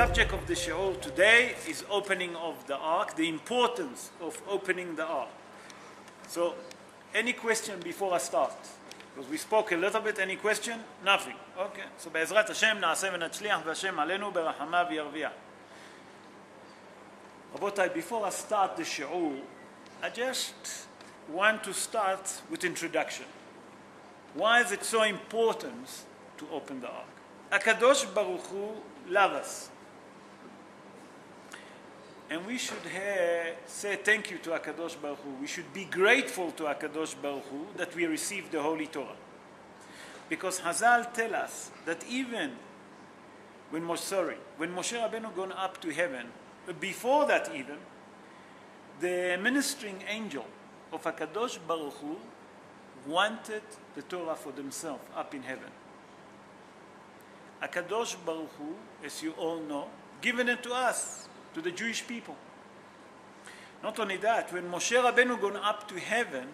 subject of the shiur today is opening of the ark, the importance of opening the ark. So, any question before I start? Because we spoke a little bit, any question? Nothing. Okay. So, בעזרת השם נעשה ונצליח והשם עלינו ברחמיו ירוויח. רבותיי, before I start the shiur, I just want to start with introduction. Why is it so important to open the ark? HaKadosh Baruch Hu loves us. And we should say thank you to HaKadosh Baruch Hu. We should be grateful to HaKadosh Baruch Hu that we received the Holy Torah. Because Hazal tell us that even when Moshe Rabbeinu gone up to heaven, before that even, the ministering angel of HaKadosh Baruch Hu wanted the Torah for themselves up in heaven. HaKadosh Baruch Hu, as you all know, given it to us, to the Jewish people. Not only that, when Moshe Rabbeinu gone up to heaven,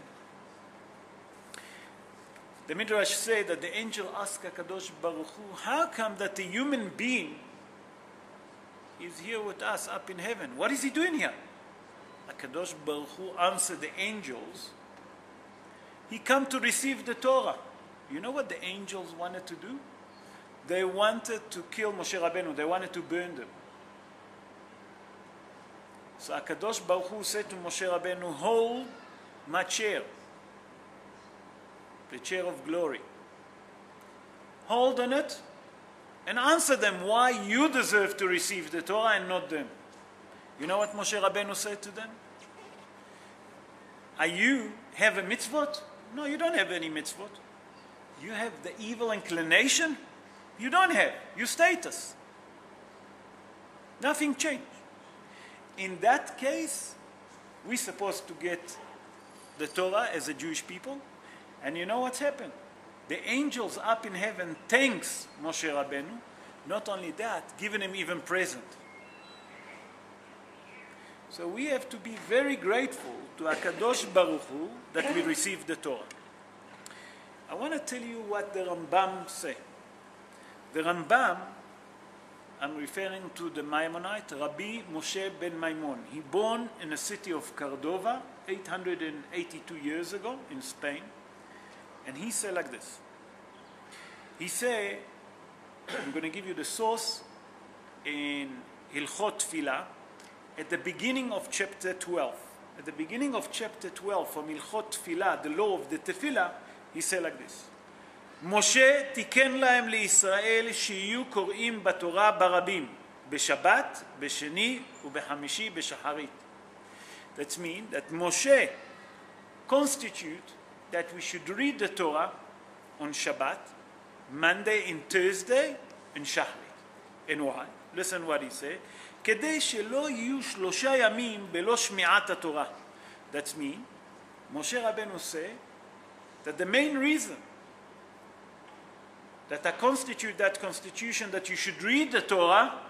the Midrash say that the angel asked HaKadosh Baruch Hu, how come that the human being is here with us up in heaven? What is he doing here? HaKadosh Baruch Hu answered the angels, he come to receive the Torah. You know what the angels wanted to do? They wanted to kill Moshe Rabbeinu. They wanted to burn them. So HaKadosh Baruch Hu said to Moshe Rabbeinu, hold my chair, the chair of glory. Hold on it and answer them why you deserve to receive the Torah and not them. You know what Moshe Rabbeinu said to them? Are you have a mitzvot? No, you don't have any mitzvot. You have the evil inclination? You don't have. Your status. Nothing changed. In that case, we're supposed to get the Torah as a Jewish people. And you know what's happened? The angels up in heaven thanks Moshe Rabbeinu. Not only that, giving him even present. So we have to be very grateful to HaKadosh Baruch Hu that we received the Torah. I want to tell you what the Rambam say. The Rambam, I'm referring to the Maimonite, Rabbi Moshe ben Maimon. He born in the city of Cordova 882 years ago in Spain. And he said like this. He said, I'm going to give you the source in Hilchot Tfilah at the beginning of chapter 12. At the beginning of chapter 12 from Hilchot Tfilah, the law of the Tefillah, he said like this. משה תיקן להם לישראל שיהיו קוראים בתורה ברבים, בשבת, בשני ובחמישי בשחרית. That means that Moshe constitute that we should read the Torah on Shabbat, Monday and Thursday, and Shachrit. And why? Listen what he said. כדי שלא יהיו 3 ימים בלא שמיעת התורה. That means, Moshe Rabbeinu say that the main reason that I constitute that constitution that you should read the Torah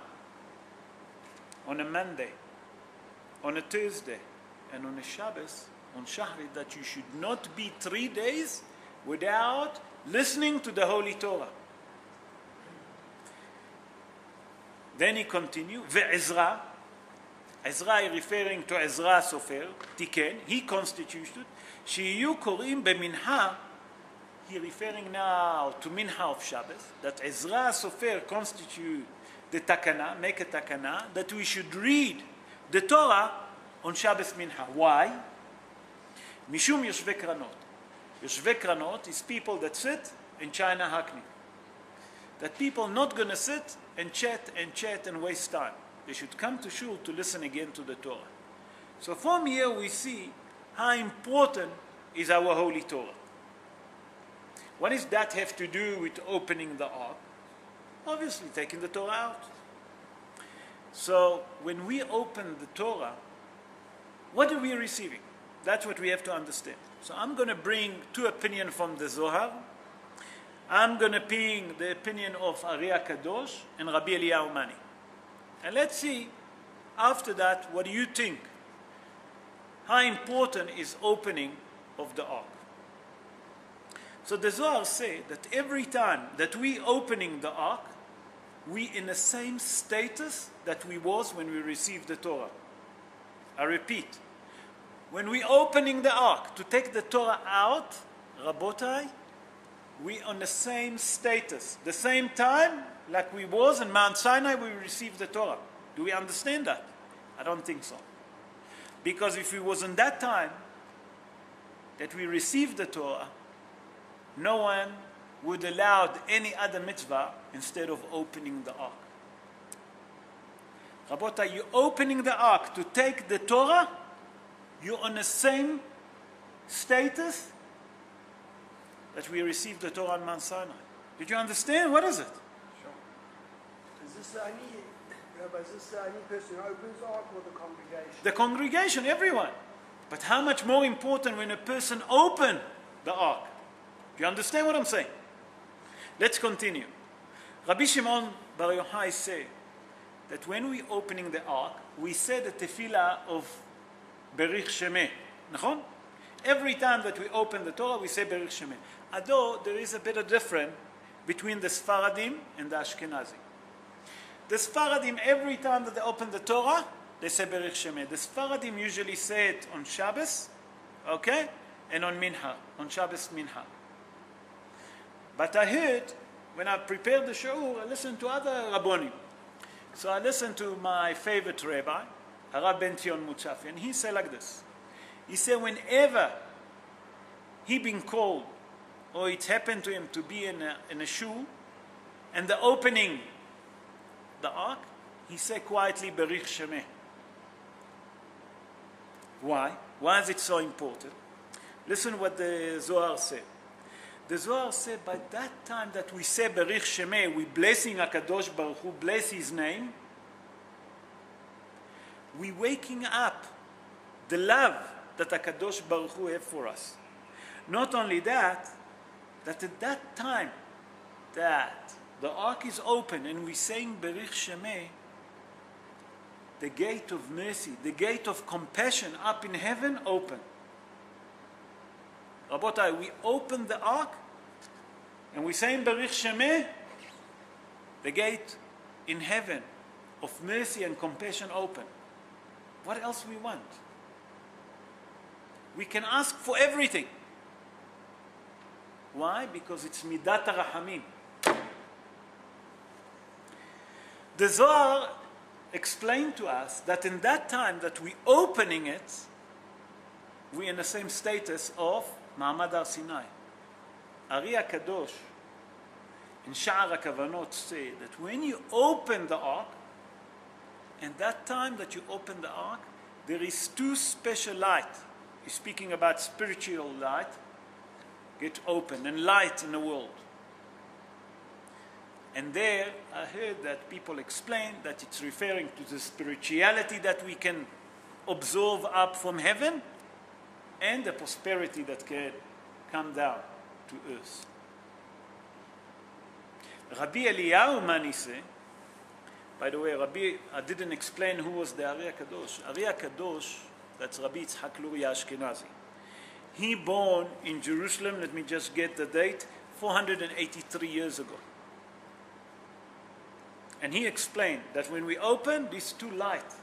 on a Monday, on a Thursday, and on a Shabbos, on Shachrit, that you should not be 3 days without listening to the Holy Torah. Then he continued, Ve'ezra, Ezra is referring to Ezra Sofer, Tiken, he constituted, שיהיו קוראים במנחה, he referring now to Minha of Shabbos, that Ezra Sofer constitute the takana, make a takana, that we should read the Torah on Shabbos Minha. Why? Mishum Yoshve Kranot. Yoshve Kranot is people that sit in China Hackney. That people not going to sit and chat and waste time. They should come to shul to listen again to the Torah. So from here we see how important is our Holy Torah. What does that have to do with opening the ark? Obviously, taking the Torah out. So, when we open the Torah, what are we receiving? That's what we have to understand. So, I'm going to bring 2 opinions from the Zohar. I'm going to bring the opinion of Ari Kadosh and Rabbi Eliyahu Mani. And let's see, after that, what do you think? How important is opening of the ark? So the Zohar say that every time that we opening the ark, we in the same status that we was when we received the Torah. I repeat, when we opening the ark to take the Torah out, Rabotai, we on the same status, the same time like we was in Mount Sinai we received the Torah. Do we understand that? I don't think so. Because if it was in that time that we received the Torah, no one would allow any other mitzvah instead of opening the ark. Rabota, you're opening the ark to take the Torah, you're on the same status that we received the Torah on Mount Sinai. Did you understand? What is it? Sure. Is this the only person who opens the ark or the congregation? The congregation, everyone. But how much more important when a person opens the ark? Do you understand what I'm saying? Let's continue. Rabbi Shimon Bar Yochai said that when we opening the ark, we say the tefillah of Berich Shemeh. Nachon? Every time that we open the Torah, we say Berich Shemeh. Although there is a bit of difference between the Sfaradim and the Ashkenazim. The Sfaradim, every time that they open the Torah, they say Berich Shemeh. The Sfaradim usually say it on Shabbos, okay, and on Mincha, on Shabbos Mincha. But I heard, when I prepared the shiur, I listened to other Rabbonim. So I listened to my favorite rabbi, Harab Ben Tion Mutzafi, and he said like this. He said whenever he been called, or it happened to him to be in a shul, and the opening the ark, he said quietly, Berich Shemeh. Why? Why is it so important? Listen what the Zohar said. The Zohar said, by that time that we say Berich Shemeh, we blessing HaKadosh Baruch Hu, bless His name, we waking up the love that HaKadosh Baruch Hu have for us. Not only that, that at that time that the ark is open and we saying Berich Shemeh, the gate of mercy, the gate of compassion up in heaven open. Rabotai, we open the ark and we say in Berich Shemeh, the gate in heaven of mercy and compassion open. What else we want? We can ask for everything. Why? Because it's Midat HaRahamim. The Zohar explained to us that in that time that we opening it, we in the same status of Ma'amad Har Sinai. Ari HaKadosh in Sha'ar HaKavanot say that when you open the ark, and that time that you open the ark, there is two special light. He's speaking about spiritual light, get open, and light in the world. And there, I heard that people explain that it's referring to the spirituality that we can absorb up from heaven, and the prosperity that can come down to earth. Rabbi Eliyahu Mani say, by the way, Rabbi, I didn't explain who was the Ari HaKadosh. Ari HaKadosh, that's Rabbi Yitzhak Luria Ashkenazi. He born in Jerusalem, let me just get the date, 483 years ago. And he explained that when we open these two lights,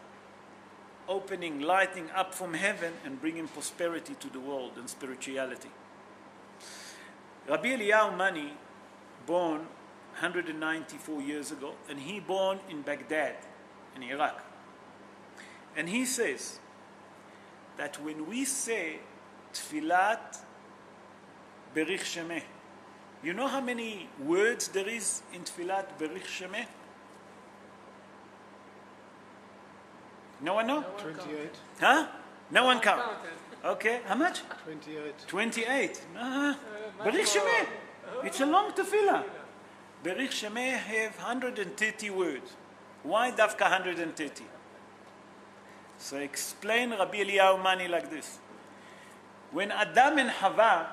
opening, lighting up from heaven and bringing prosperity to the world and spirituality. Rabbi Eliyahu Mani, born 194 years ago, and he born in Baghdad, in Iraq. And he says that when we say Tfilat Berich Shemeh, you know how many words there is in Tfilat Berich Shemeh? No one know? 28. Huh? No one count. Okay, how much? 28. 28. Berich Shemeh. It's a long tefillah. Berich Shemeh have 130 words. Why Dafka 130? So explain Rabbi Eliyahu Mani like this. When Adam and Hava,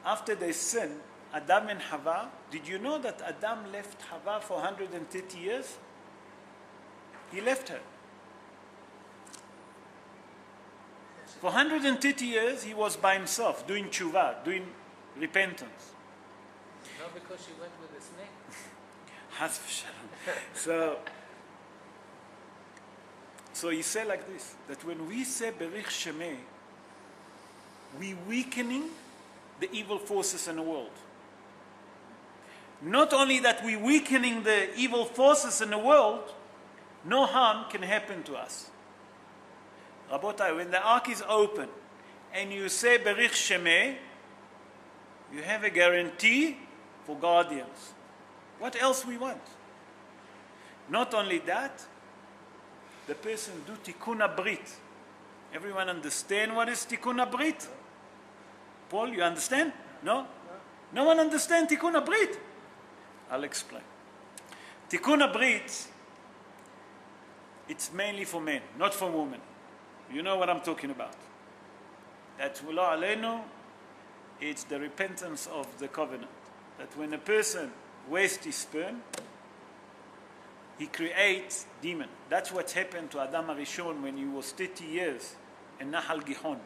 after they sinned, Adam and Hava, did you know that Adam left Hava for 130 years? He left her. For 130 years, he was by himself, doing tshuva, doing repentance. Not because she went with a snake. Has v'shalom. So he said like this, that when we say Berich Shemeh, we weakening the evil forces in the world. Not only that we weakening the evil forces in the world, no harm can happen to us. Rabotai, when the ark is open and you say Berich Shemeh, you have a guarantee for guardians. What else we want? Not only that, the person do tikkun abrit. Everyone understand what is tikkun abrit? Paul, you understand? No? No one understand tikkun abrit? I'll explain. Tikkun abrit, it's mainly for men, not for women. You know what I'm talking about. That Wula Aleinu, it's the repentance of the covenant. That when a person wastes his sperm, he creates demon. That's what happened to Adam HaRishon when he was 30 years in Nahal Gihon.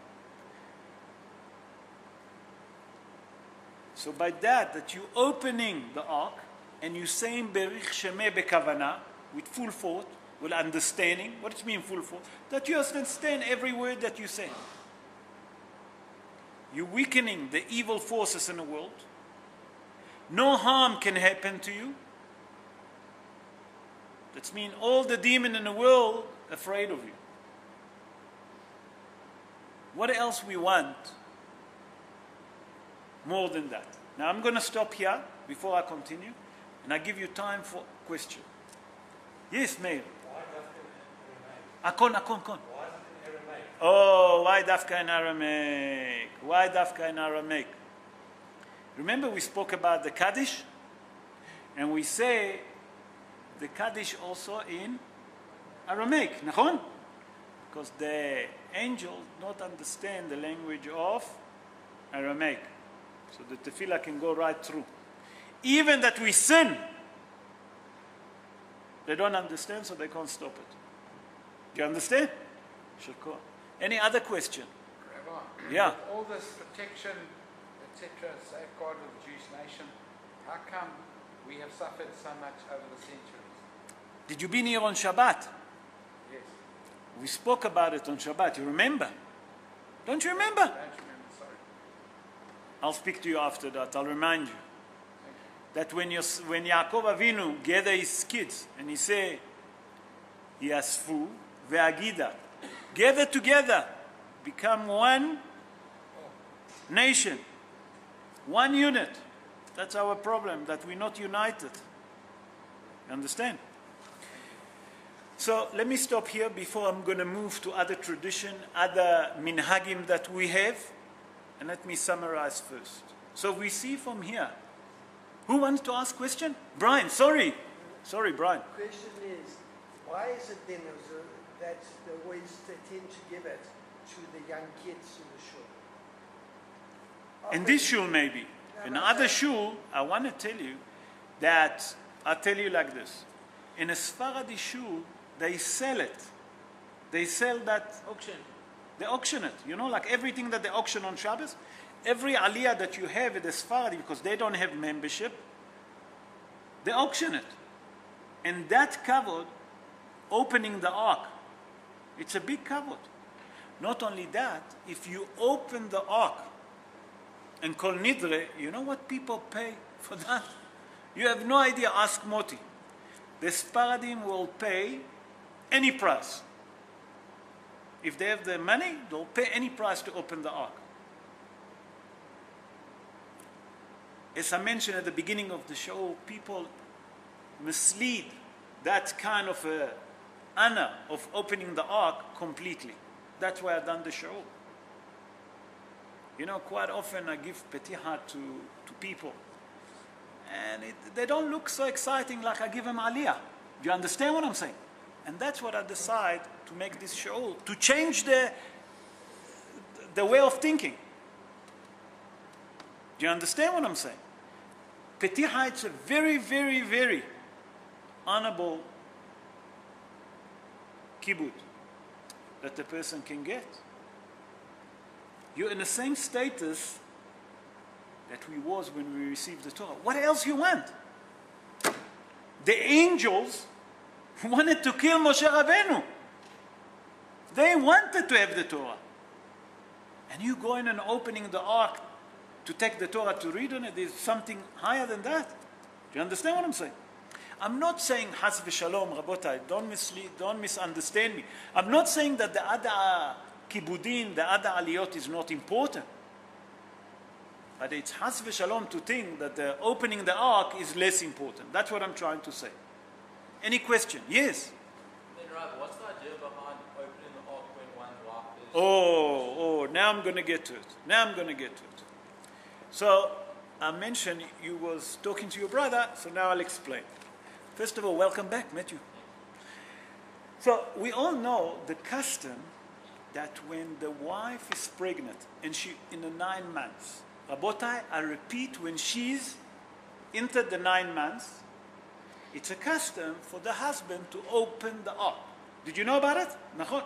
So by that you opening the ark and you saying Berich Shemeh Bekavana with full thought, with understanding. What does it mean full thought? That you understand every word that you say. You're weakening the evil forces in the world. No harm can happen to you. That means all the demons in the world are afraid of you. What else we want more than that? Now I'm going to stop here before I continue, and I give you time for question. Yes, Meir. Akon. Why is it in Aramaic? Oh, why dafka in Aramaic? Why dafka in Aramaic? Remember we spoke about the Kaddish? And we say the Kaddish also in Aramaic, nachon? Because the angels don't understand the language of Aramaic. So the tefillah can go right through. Even that we sin, they don't understand, so they can't stop it. Do you understand? Shakor. Any other question? Rabbi, Yeah. with all this protection, etc., safeguard of the Jewish nation, how come we have suffered so much over the centuries? Did you been here on Shabbat? Yes. We spoke about it on Shabbat. You remember? Don't you remember? I don't remember, sorry. I'll speak to you after that. I'll remind you. Thank you. That when Yaakov Avinu gathered his kids and he said, Yasfu ve'agida, gather together, become one nation, one unit. That's our problem, that we're not united. You understand? So let me stop here before I'm going to move to other tradition, other minhagim that we have. And let me summarize first. So we see from here. Who wants to ask question? Brian, sorry. Sorry, Brian. The question is, why is it then that the ways they tend to give it to the young kids in the shul? In this shul maybe. In other shul, I want to tell you that, I'll tell you like this. In a Sephardi shul, they sell it. They sell that auction. They auction it. You know, like everything that they auction on Shabbos. Every aliyah that you have in the Sephardi, because they don't have membership, they auction it. And that covered opening the ark. It's a big covered. Not only that, if you open the ark and call nidre, you know what people pay for that? You have no idea. Ask Moti. The Sephardim will pay any price. If they have the money, they'll pay any price to open the ark. As I mentioned at the beginning of the show, people mislead that kind of honor of opening the ark completely. That's why I've done the show. You know, quite often I give petiha to people. And they don't look so exciting like I give them aliyah. Do you understand what I'm saying? And that's what I decide to make this show, to change the way of thinking. Do you understand what I'm saying? Petiha, it's a very, very, very honorable kibbut that the person can get. You're in the same status that we was when we received the Torah. What else you want? The angels wanted to kill Moshe Rabbeinu. They wanted to have the Torah. And you going and opening the ark to take the Torah to read on it, there's something higher than that. Do you understand what I'm saying? I'm not saying Has v'Shalom, Rabotai, don't misunderstand me. I'm not saying that the other kibudin, the other aliyot is not important. But it's Has v'Shalom to think that the opening the ark is less important. That's what I'm trying to say. Any question? Yes? Then Rabbi, what's the idea behind opening the ark when one wife is... Oh, now I'm going to get to it. So, I mentioned you was talking to your brother, so now I'll explain. First of all, welcome back, Matthew. So, we all know the custom that when the wife is pregnant and she in the 9 months, Rabotai, I repeat, when she's entered the 9 months, it's a custom for the husband to open the ark. Did you know about it?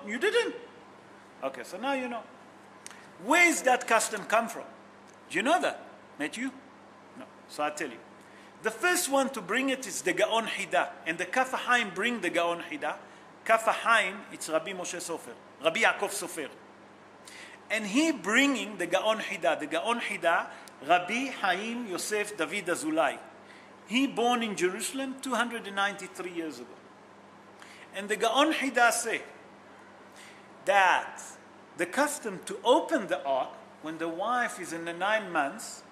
You didn't? Okay, so now you know. Where is that custom come from? Do you know that, Matthew? No. So I'll tell you. The first one to bring it is the Gaon Hida. And the Kaf HaHaim bring the Gaon Hida. Kaf HaHaim, it's Rabbi Moshe Sofer. Rabbi Yaakov Sofer. And he bringing the Gaon Hida. The Gaon Hida, Rabbi Haim Yosef David Azulai. He born in Jerusalem 293 years ago. And the Gaon Hida say that the custom to open the ark when the wife is in the 9 months,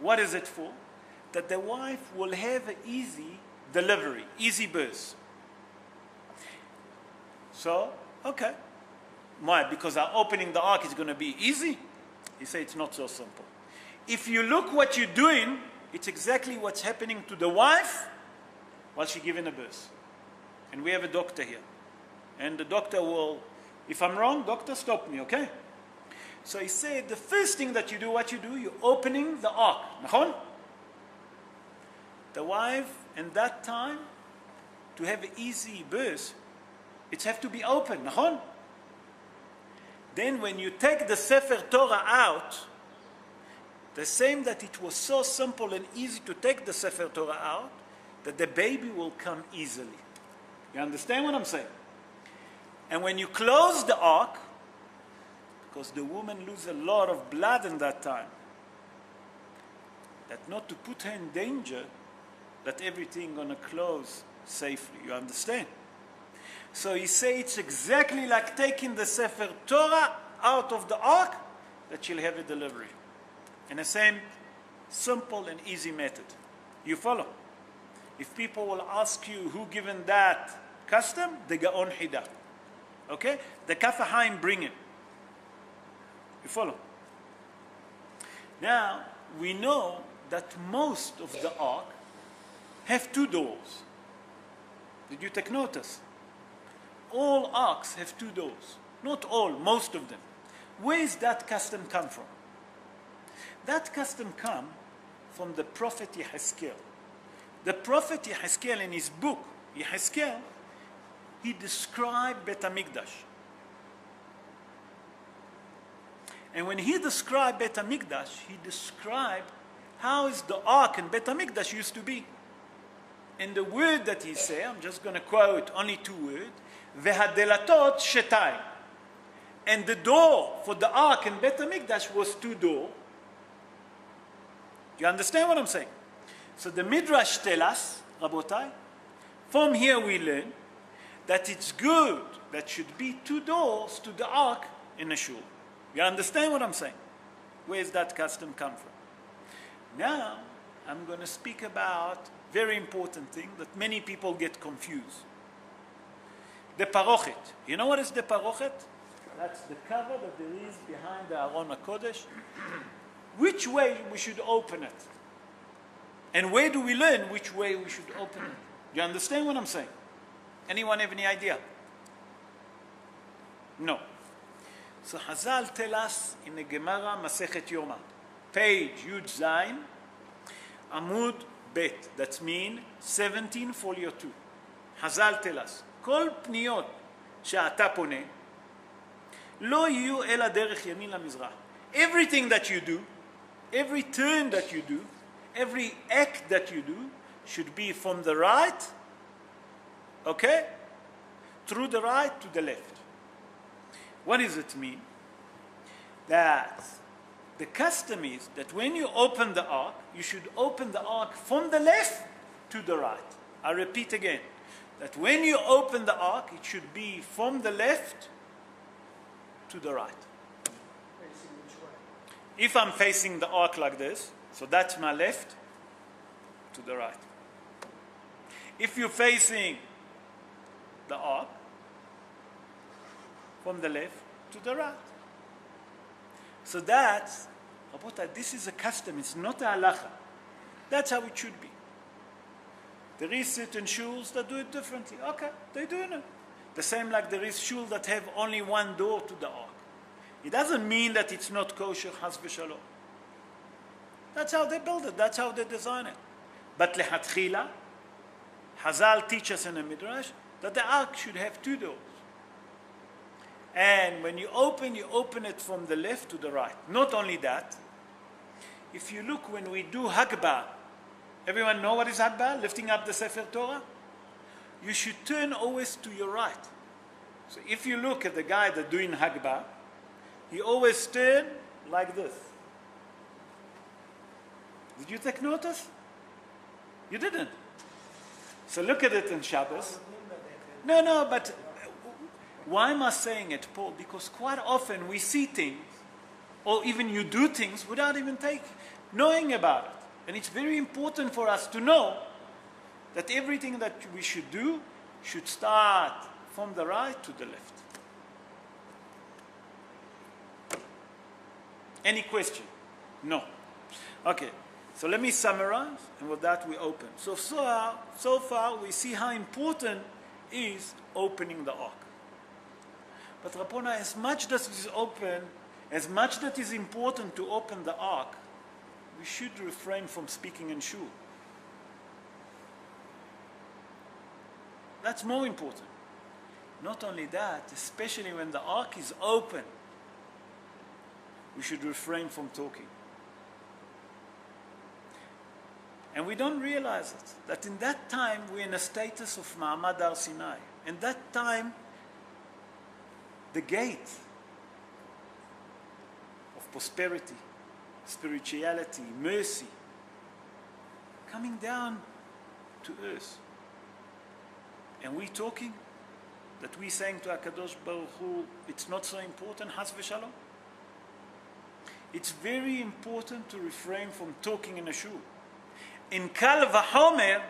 what is it for? That the wife will have an easy delivery, easy birth. So, okay. Why? Because our opening the ark is going to be easy? He said it's not so simple. If you look what you're doing, it's exactly what's happening to the wife while she's giving a birth. And we have a doctor here. And the doctor will, if I'm wrong, doctor, stop me, okay? So he said, the first thing that you do, what you do, you're opening the ark. Nachon? The wife, in that time, to have an easy birth, it has to be open. Nachon? Then when you take the Sefer Torah out, the same that it was so simple and easy to take the Sefer Torah out, that the baby will come easily. You understand what I'm saying? And when you close the ark, because the woman loses a lot of blood in that time, that not to put her in danger, that everything gonna close safely. You understand? So he say it's exactly like taking the Sefer Torah out of the ark, that she'll have a delivery. In the same simple and easy method. You follow? If people will ask you who given that custom, the Gaon Hida. Okay? The Kaf HaHaim bring it. You follow? Now, we know that most of the ark have 2 doors. Did you take notice? All arks have 2 doors. Not all, most of them. Where is that custom come from? That custom come from the prophet Yehezkel. The prophet Yehezkel, in his book, Yehezkel, he described Bet HaMikdash. And when he described Bet HaMikdash, he described how is the ark in Bet HaMikdash used to be. And the word that he said, I'm just going to quote only 2 words, V'hadelatot shetayim. And the door for the ark in Bet HaMikdash was 2 doors. Do you understand what I'm saying? So the Midrash tell us, Rabotai, from here we learn that it's good that should be 2 doors to the ark in a shul. You understand what I'm saying? Where's that custom come from? Now, I'm going to speak about very important thing that many people get confused. The parochet. You know what is the parochet? That's the cover that there is behind the Aron HaKodesh. Which way we should open it? And where do we learn which way we should open it? Do you understand what I'm saying? Anyone have any idea? No. So Hazal tell us in the Gemara Masechet Yoma, page Yud Zayin, Amud Bet, that means 17 folio 2. Hazal tell us, כל פניות שאתה פונה, לא יהיו אלא דרך ימין למזרח. Everything that you do, every turn that you do, every act that you do, should be from the right, okay, through the right to the left. What does it mean? That the custom is that when you open the ark, you should open the ark from the left to the right. I repeat again, that when you open the ark, it should be from the left to the right. Facing which way? If I'm facing the ark like this, so that's my left to the right. If you're facing the ark, from the left to the right. So that's, this is a custom, it's not a halacha. That's how it should be. There is certain shuls that do it differently. Okay, they're doing it. The same like there is shul that have only one door to the ark. It doesn't mean that it's not kosher, has v'shalom. That's how they build it, that's how they design it. But lehatchila, Hazal teach us in the Midrash that the ark should have two doors. And when you open it from the left to the right. Not only that, if you look when we do Hagbah, everyone know what is Hagbah? Lifting up the Sefer Torah? You should turn always to your right. So if you look at the guy that's doing Hagbah, he always turn like this. Did you take notice? You didn't. So look at it in Shabbos. No, but why am I saying it, Paul? Because quite often we see things, or even you do things without even knowing about it. And it's very important for us to know that everything that we should do should start from the right to the left. Any question? No. Okay, so let me summarize, and with that we open. So far we see how important is opening the ark. But Rabbona, as much that is open, as much that is important to open the ark, we should refrain from speaking in shul. That's more important. Not only that, especially when the ark is open, we should refrain from talking. And we don't realize it, that in that time we're in a status of Ma'amad Har Sinai. In that time, the gate of prosperity, spirituality, mercy, coming down to earth. And we talking, that we saying to HaKadosh Baruch Hu, it's not so important, Has v'Shalom. It's very important to refrain from talking in a shul. In Kal v'Homer,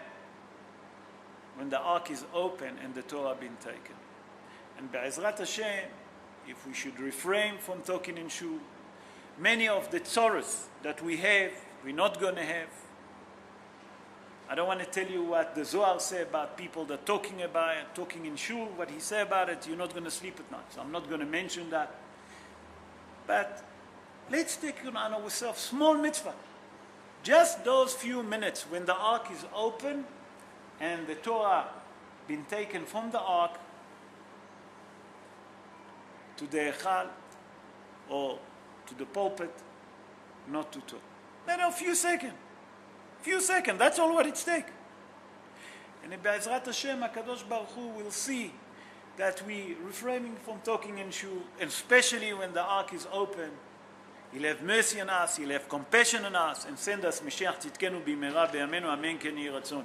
when the ark is open and the Torah been taken. And Be'ezrat Hashem, if we should refrain from talking in shul, many of the tzoros that we have, we're not going to have. I don't want to tell you what the Zohar say about people that talking in shul, what he say about it, you're not going to sleep at night. So I'm not going to mention that. But let's take on ourselves small mitzvah. Just those few minutes when the ark is open and the Torah been taken from the ark to the Echal or to the pulpit, not to talk. A few seconds. That's all what it takes. And in Be'ezrat Hashem, HaKadosh Baruch Hu will see that we refraining from talking in shul, and especially when the ark is open. He'll have mercy on us, He'll have compassion on us, and send us Mashiach Tzidkenu b'mehera b'yameinu, amen ken yeh ratzon.